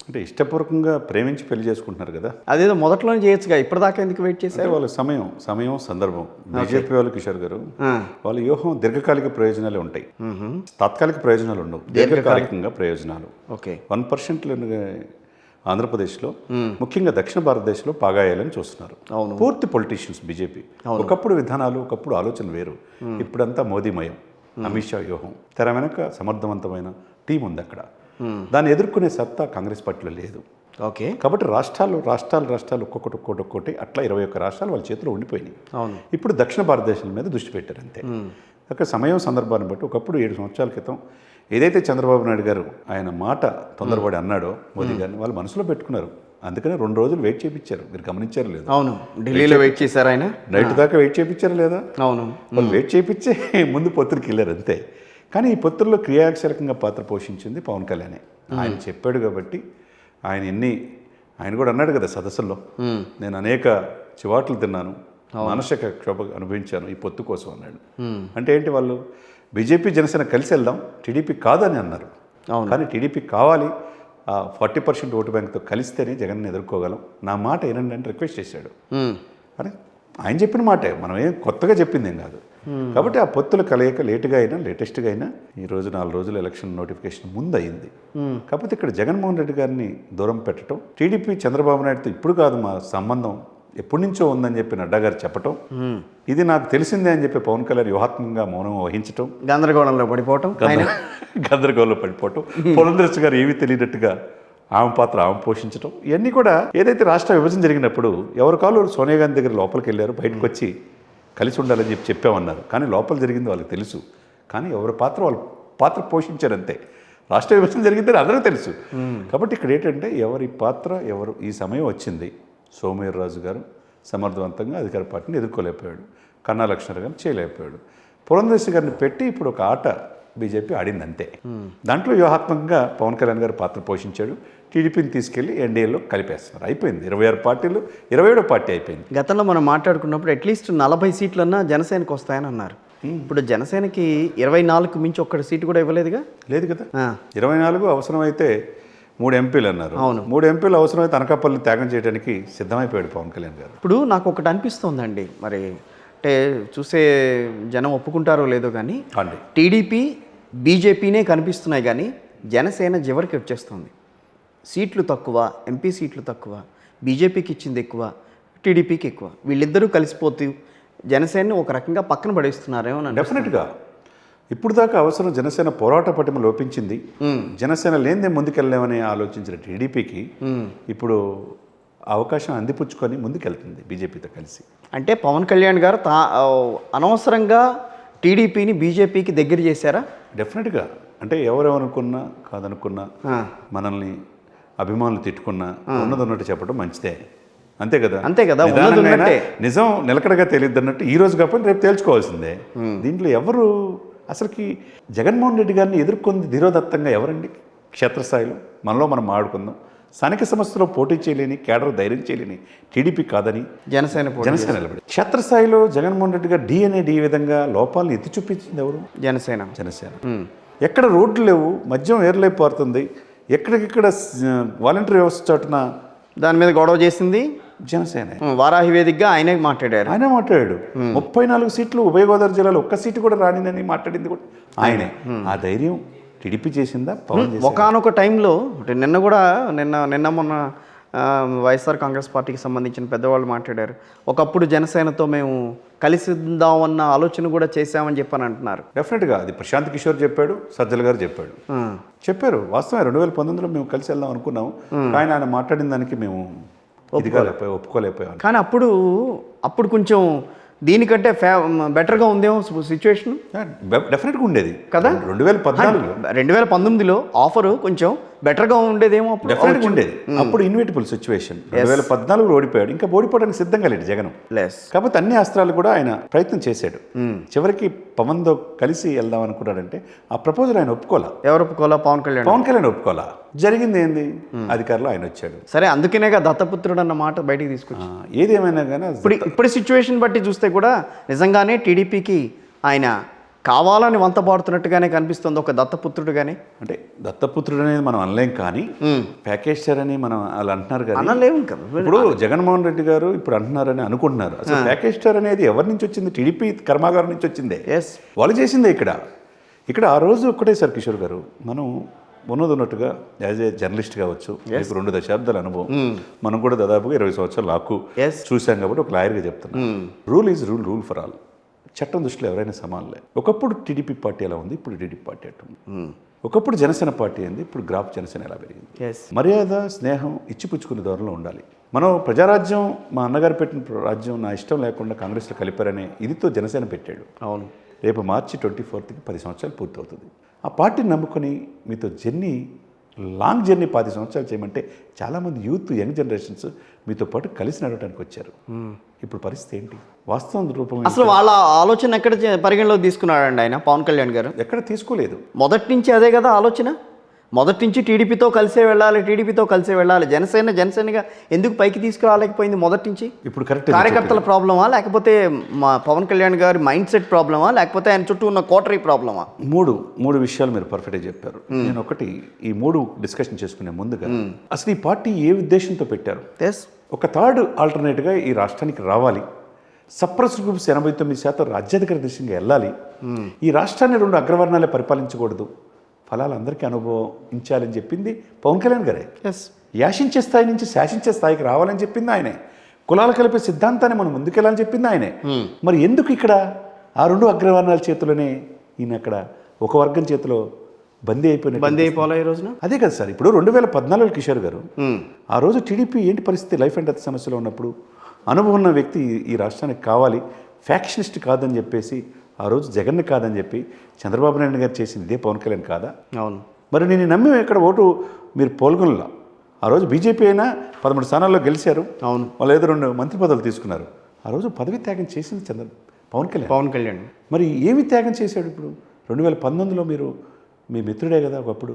అంటే ఇష్టపూర్వకంగా ప్రేమించి పెళ్లి చేసుకుంటున్నారు కదా. అదేదో మొదట్లోనే చేయొచ్చుగా, ఇప్పటిదాకా ఎందుకు వెయిట్ చేశారు? వాళ్ళ సమయం సందర్భం. బీజేపీ వాళ్ళు కిషోర్ గారు వాళ్ళ వ్యూహం దీర్ఘకాలిక ప్రయోజనాలే ఉంటాయి, తాత్కాలిక ప్రయోజనాలు ఉండవు, దీర్ఘకాలికంగా ప్రయోజనాలు. ఓకే. 1% ఆంధ్రప్రదేశ్లో ముఖ్యంగా దక్షిణ భారతదేశంలో పాగాయాలని చూస్తున్నారు. పూర్తి పొలిటీషియన్స్ బీజేపీ. ఒకప్పుడు విధానాలు, ఒకప్పుడు ఆలోచన వేరు. ఇప్పుడంతా మోదీమయం, అమిత్ షా వ్యూహం. తెర వెనక సమర్థవంతమైన టీం ఉంది అక్కడ. దాన్ని ఎదుర్కొనే సత్తా కాంగ్రెస్ పార్టీలో లేదు. ఓకే. కాబట్టి రాష్ట్రాలు ఒక్కొక్కటి అట్లా 21 రాష్ట్రాలు వాళ్ళ చేతిలో ఉండిపోయినాయి. ఇప్పుడు దక్షిణ భారతదేశం మీద దృష్టి పెట్టారు అంతే. అక్కడ సమయం సందర్భాన్ని బట్టి ఒకప్పుడు 7 సంవత్సరాల క్రితం ఏదైతే చంద్రబాబు నాయుడు గారు ఆయన మాట తొందరపడి అన్నాడో మోదీ గారిని వాళ్ళు మనసులో పెట్టుకున్నారు. అందుకనే 2 రోజులు వెయిట్ చేయించారు. మీరు గమనించారు లేదా? అవును, ఢిల్లీలో వెయిట్ చేశారు ఆయన. నైట్ దాకా వెయిట్ చేయించారు లేదా? అవును, వాళ్ళు వెయిట్ చేయించే ముందు పొత్తురికి వెళ్ళారు అంతే. కానీ ఈ పొత్తుల్లో క్రియాశీలకంగా పాత్ర పోషించింది పవన్ కళ్యాణే. ఆయన చెప్పాడు కాబట్టి ఆయన కూడా అన్నాడు కదా సదస్సుల్లో, నేను అనేక చివాట్లు తిన్నాను, మానసిక క్షోభ అనుభవించాను ఈ పొత్తు కోసం అన్నాడు. అంటే ఏంటి, వాళ్ళు బీజేపీ జనసేన కలిసి వెళ్దాం, టీడీపీ కాదని అన్నారు. కానీ టీడీపీ కావాలి, 40% ఓటు బ్యాంక్తో కలిస్తేనే జగన్ని ఎదుర్కోగలం, నా మాట ఏనండి అని రిక్వెస్ట్ చేశాడు. అని ఆయన చెప్పిన మాటే, మనం ఏం కొత్తగా చెప్పింది ఏం కాదు. కాబట్టి ఆ పొత్తుల కలయిక లేటెస్ట్గా అయినా ఈరోజు 4 రోజులు ఎలక్షన్ నోటిఫికేషన్ ముందు అయింది. కాకపోతే ఇక్కడ జగన్మోహన్ రెడ్డి గారిని దూరం పెట్టడం, టీడీపీ చంద్రబాబు నాయుడుతో ఇప్పుడు కాదు మా సంబంధం ఎప్పటి నుంచో ఉందని చెప్పి నడ్డా గారు చెప్పటం, ఇది నాకు తెలిసిందే అని చెప్పి పవన్ కళ్యాణ్ వ్యూహాత్మకంగా మౌనం వహించటం, గందరగోళంలో పడిపోవటం, పురంధరేశ్వరి గారు ఏమీ తెలియనట్టుగా ఆమె పాత్ర ఆమె పోషించడం, ఇవన్నీ కూడా ఏదైతే రాష్ట్ర విభజన జరిగినప్పుడు ఎవరి కాళ్ళు సోనియా గాంధీ దగ్గర లోపలికి వెళ్ళారు, బయటకు వచ్చి కలిసి ఉండాలని చెప్పామన్నారు. కానీ లోపల జరిగింది వాళ్ళకి తెలుసు. కానీ ఎవరి పాత్ర పోషించారు అంతే. రాష్ట్ర విభజన జరిగిందని అందరూ తెలుసు. కాబట్టి ఇక్కడ ఏంటంటే ఎవరి పాత్ర ఎవరు, ఈ సమయం వచ్చింది. సోమవీర్రాజు గారు సమర్థవంతంగా అధికార పార్టీని ఎదుర్కోలేకపోయాడు, కన్నా లక్ష్మణ్ గారిని చేయలేకపోయాడు, పురంధరేశ్వరి గారిని పెట్టి ఇప్పుడు ఒక ఆట బీజేపీ ఆడింది అంతే. దాంట్లో వ్యూహాత్మకంగా పవన్ కళ్యాణ్ గారు పాత్ర పోషించాడు. టీడీపీని తీసుకెళ్లి ఎన్డీఏలో కలిపేస్తున్నారు. అయిపోయింది, 26 పార్టీలు 27వ పార్టీ అయిపోయింది. గతంలో మనం మాట్లాడుకున్నప్పుడు అట్లీస్ట్ 40 సీట్లన్నా జనసేనకు వస్తాయని అన్నారు. ఇప్పుడు జనసేనకి 24కు మించి ఒక్క సీటు కూడా ఇవ్వలేదుగా. లేదు కదా, 24 అవసరమైతే 3 ఎంపీలు అన్నారు. 3 ఎంపీలు అవసరమైతే అనకాపల్లిని త్యాగం చేయడానికి సిద్ధమైపోయాడు పవన్ కళ్యాణ్ గారు. ఇప్పుడు నాకు ఒకటి అనిపిస్తోందండి, మరి అంటే చూసే జనం ఒప్పుకుంటారో లేదో కానీ టీడీపీ బీజేపీనే కనిపిస్తున్నాయి కానీ జనసేన చివరికి వచ్చేస్తుంది. సీట్లు తక్కువ, ఎంపీ సీట్లు తక్కువ, బీజేపీకి ఇచ్చింది ఎక్కువ, టీడీపీకి ఎక్కువ. వీళ్ళిద్దరూ కలిసిపోతూ జనసేనని ఒక రకంగా పక్కన పడేస్తున్నారేమో. డెఫినెట్గా ఇప్పుడు దాకా అవసరం జనసేన పోరాట పటిమ లోపించింది. జనసేన లేనిదే ముందుకెళ్ళలేమని ఆలోచించిన టీడీపీకి ఇప్పుడు అవకాశం అందిపుచ్చుకొని ముందుకెళ్తుంది బీజేపీతో కలిసి. అంటే పవన్ కళ్యాణ్ గారు అనవసరంగా టీడీపీని బీజేపీకి దగ్గర చేశారా? డెఫినెట్గా. అంటే ఎవరెవరుకున్నా కాదనుకున్నా, మనల్ని అభిమానులు తిట్టుకున్నా ఉన్నదన్నట్టు చెప్పడం మంచిదే. అంతే కదా. నిజం నిలకడగా తెలియదు అన్నట్టు ఈ రోజు కాకపోతే రేపు తేల్చుకోవాల్సిందే. దీంట్లో ఎవరు అసలుకి జగన్మోహన్ రెడ్డి గారిని ఎదుర్కొంది ధీరోదత్తంగా ఎవరండి? క్షేత్రస్థాయిలో మనలో మనం ఆడుకుందాం. స్థానిక సంస్థలో పోటీ చేయలేని, కేడర్ ధైర్యం చేయలేని టీడీపీ కాదని జనసేన నిలబడి, క్షేత్రస్థాయిలో జగన్మోహన్ రెడ్డి గారు డి విధంగా లోపాలను ఎత్తి చూపించింది ఎవరు? జనసేన. ఎక్కడ రోడ్లు లేవు, మద్యం ఏర్లైపోతుంది, ఎక్కడికిక్కడ వాలంటీర్ వ్యవస్థ చోటున దాని మీద గొడవ చేసింది జనసేన. వారాహి వేదికగా ఆయనే మాట్లాడాడు. 34 సీట్లు ఉభయ గోదావరి జిల్లాలో ఒక్క సీటు కూడా రానిదని మాట్లాడింది కూడా ఆయనే. ఆ ధైర్యం టీడీపీ చేసిందా? ఒకానొక టైంలో నిన్న మొన్న వైఎస్ఆర్ కాంగ్రెస్ పార్టీకి సంబంధించిన పెద్దవాళ్ళు మాట్లాడారు. ఒకప్పుడు జనసేనతో మేము కలిసిద్దామన్న ఆలోచన కూడా చేశామని చెప్పని అంటున్నారు. డెఫినెట్గా అది ప్రశాంత్ కిషోర్ చెప్పాడు, సజ్జల గారు చెప్పారు. వాస్తవం 2019లో మేము కలిసి వెళ్దాం అనుకున్నాము. కానీ ఆయన మాట్లాడిన దానికి మేము ఒప్పుకోలేకపోయాం. కానీ అప్పుడు కొంచెం దీనికంటే బెటర్గా ఉందేమో సిచ్యువేషన్. డెఫినెట్గా ఉండేది కదా. 2019లో ఆఫర్ కొంచెం బెటర్గా ఉండేదేమో. డెఫినెట్గా ఉండేది. అప్పుడు ఇన్విటబుల్ సిచ్యువేషన్. 2014లో ఓడిపోయాడు. ఇంకా ఓడిపోవడానికి సిద్ధంగా లేడు జగన్. కాకపోతే అన్ని అస్త్రాలు కూడా ఆయన ప్రయత్నం చేశాడు. చివరికి పవన్తో కలిసి వెళ్దాం అనుకున్నాడంటే ఆ ప్రపోజల్ ఆయన ఒప్పుకోలా. ఎవరు ఒప్పుకోలా? పవన్ కళ్యాణ్ ఒప్పుకోలా. జరిగింది ఏంది? అధికారంలో ఆయన వచ్చాడు. సరే, అందుకనేగా దత్తపుత్రుడు అన్న మాట బయటికి తీసుకొచ్చి. ఏదేమైనా కానీ ఇప్పుడు సిచ్యువేషన్ బట్టి చూస్తే కూడా నిజంగానే టీడీపీకి ఆయన కావాలని వంతబాడుతున్నట్టుగానే కనిపిస్తుంది ఒక దత్తపుత్రుడుగానే. అంటే దత్తపుత్రుడు అనేది మనం అనలేం, కానీ ప్యాకేజ్ స్టార్ అని మనం అలా అంటున్నారు కానీ అనలేము కదా. ఇప్పుడు జగన్మోహన్ రెడ్డి గారు ఇప్పుడు అంటున్నారని అనుకుంటున్నారు. అసలు ప్యాకేజ్ స్టార్ అనేది ఎవరి నుంచి వచ్చింది? టీడీపీ కర్మాగారం నుంచి వచ్చిందే. ఎస్, వాళ్ళు చేసిందే. ఇక్కడ ఆ రోజు ఒక్కటే సార్ కిషోర్ గారు, మనం ఉన్నట్టుగా యాజ్ ఏ జర్నలిస్ట్ కావచ్చు, మీకు 2 దశాబ్దాల అనుభవం, మనం కూడా దాదాపుగా 20 సంవత్సరాలు లాక్కు చూసాం కాబట్టి ఒక లాయర్గా చెప్తున్నాం. Rule is rule for all. చట్టం దృష్టిలో ఎవరైనా సమానలే. ఒకప్పుడు టీడీపీ పార్టీ ఎలా ఉంది, ఇప్పుడు టీడీపీ పార్టీ అట్టుంది. ఒకప్పుడు జనసేన పార్టీ అయింది, ఇప్పుడు గ్రాఫ్ జనసేన ఎలా పెరిగింది. మర్యాద, స్నేహం ఇచ్చిపుచ్చుకునే ధోరణిలో ఉండాలి. మనం ప్రజారాజ్యం, మా అన్నగారు పెట్టిన రాజ్యం నా ఇష్టం లేకుండా కాంగ్రెస్లో కలిపారనే ఇదితో జనసేన పెట్టాడు. అవును. రేపు మార్చి 24కి 10 సంవత్సరాలు పూర్తవుతుంది. ఆ పార్టీని నమ్ముకొని మీతో లాంగ్ జర్నీ 10 సంవత్సరాలు చేయమంటే చాలామంది యూత్, యంగ్ జనరేషన్స్ మీతో పాటు కలిసి నడవడానికి వచ్చారు. ఇప్పుడు పరిస్థితి ఏంటి? వాస్తవం రూపం అసలు వాళ్ళ ఆలోచన ఎక్కడ పరిగణలోకి తీసుకున్నాడండి ఆయన, పవన్ కళ్యాణ్ గారు? ఎక్కడ తీసుకోలేదు. మొదటి నుంచి అదే కదా ఆలోచన. మొదటి నుంచి టీడీపీతో కలిసే వెళ్ళాలి, జనసేనగా ఎందుకు పైకి తీసుకురాలేకపోయింది మొదటి నుంచి? ఇప్పుడు కరెక్ట్ కార్యకర్తల ప్రాబ్లమా, లేకపోతే మా పవన్ కళ్యాణ్ గారి మైండ్ సెట్ ప్రాబ్లమా, లేకపోతే ఆయన చుట్టూ ఉన్న కోటరీ ప్రాబ్లమా? మూడు విషయాలు మీరు పర్ఫెక్ట్గా చెప్పారు. నేను ఒకటి ఈ 3 డిస్కషన్ చేసుకునే ముందుగా అసలు ఈ పార్టీ ఏ ఉద్దేశంతో పెట్టారు? ఒక థర్డ్ ఆల్టర్నేట్గా ఈ రాష్ట్రానికి రావాలి, సప్రెస్ గ్రూప్స్ 89% రాజ్యాధికార దిశగా వెళ్ళాలి, ఈ రాష్ట్రాన్ని 2 అగ్రవర్ణాలే పరిపాలించకూడదు, ఫలాలు అందరికీ అనుభవించాలని చెప్పింది పవన్ కళ్యాణ్ గారే. యాశించే స్థాయి నుంచి శాసించే స్థాయికి రావాలని చెప్పింది ఆయనే. కులాలు కలిపే సిద్ధాంతాన్ని మనం ముందుకెళ్ళాలని చెప్పింది ఆయనే. మరి ఎందుకు ఇక్కడ ఆ 2 అగ్రవర్ణాల చేతిలోనే ఈయన అక్కడ ఒక వర్గం చేతిలో బందీ అయిపోయిన ఈ రోజున? అదే కదా సార్. ఇప్పుడు 2014 కిషోర్ గారు, ఆ రోజు టీడీపీ ఏంటి పరిస్థితి? లైఫ్ అండ్ డెత్ సమస్యలో ఉన్నప్పుడు అనుభవం ఉన్న వ్యక్తి ఈ రాష్ట్రానికి కావాలి, ఫ్యాక్షనిస్ట్ కాదని చెప్పేసి ఆ రోజు జగన్ కాదని చెప్పి చంద్రబాబు నాయుడు గారు చేసింది ఇదే పవన్ కళ్యాణ్ కాదా? అవును. మరి నేను నమ్మి ఇక్కడ ఓటు మీరు పాల్గొనలా. ఆ రోజు బీజేపీ అయినా 13 స్థానాల్లో గెలిచారు. అవును. వాళ్ళు ఏదో 2 మంత్రి పదవులు తీసుకున్నారు. ఆ రోజు పదవి త్యాగం చేసింది పవన్ కళ్యాణ్. మరి ఏమి త్యాగం చేశాడు? ఇప్పుడు 2019లో మీరు మీ మిత్రుడే కదా ఒకప్పుడు.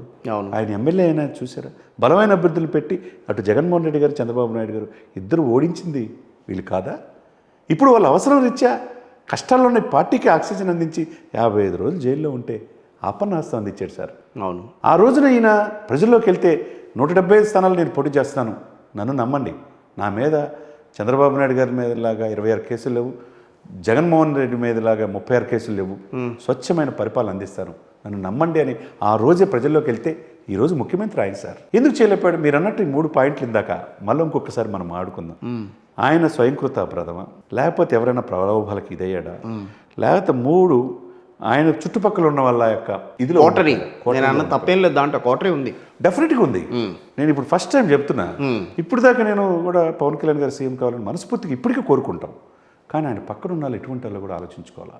ఆయన ఎమ్మెల్యే అయినా చూసారా? బలమైన అభ్యర్థులు పెట్టి అటు జగన్మోహన్ రెడ్డి గారు, చంద్రబాబు నాయుడు గారు ఇద్దరు ఓడించింది వీళ్ళు కాదా? ఇప్పుడు వాళ్ళ అవసరం రీత్యా కష్టాల్లో ఉన్న పార్టీకి ఆక్సిజన్ అందించి 55 రోజులు జైల్లో ఉంటే ఆపన్నాస్తం అందించాడు సార్. అవును. ఆ రోజున ఈయన ప్రజల్లోకి వెళ్తే 175 స్థానాలు నేను పోటీ చేస్తున్నాను, నన్ను నమ్మండి, నా మీద చంద్రబాబు నాయుడు గారి మీద లాగా 26 కేసులు లేవు, జగన్మోహన్ రెడ్డి మీద లాగా 36 కేసులు లేవు, స్వచ్ఛమైన పరిపాలన అందిస్తాను, నన్ను నమ్మండి అని ఆ రోజే ప్రజల్లోకి వెళ్తే ఈరోజు ముఖ్యమంత్రి ఆయన సార్. ఎందుకు చేయలేపాడు? మీరు అన్నట్టు ఈ 3 పాయింట్లు ఇందాక మళ్ళీ ఇంకొకసారి మనం ఆడుకుందాం. ఆయన స్వయంకృత అపరాధమా, లేకపోతే ఎవరైనా ప్రలోభాలకి ఇదయ్యాడా, లేకపోతే 3 ఆయన చుట్టుపక్కల ఉన్న వాళ్ళ యొక్క ఇదిలో కోటరీ. తప్పేం లేదు, దాంట్లో కోటరీ ఉంది, డెఫినెట్గా ఉంది. నేను ఇప్పుడు ఫస్ట్ టైం చెప్తున్నా. ఇప్పుడు దాకా నేను కూడా పవన్ కళ్యాణ్ గారు సీఎం కావాలని మనస్ఫూర్తిగా ఇప్పటికీ కోరుకుంటాం. కానీ ఆయన పక్కన ఉన్న వాళ్ళు ఎటువంటి వాళ్ళు కూడా ఆలోచించుకోవాలా.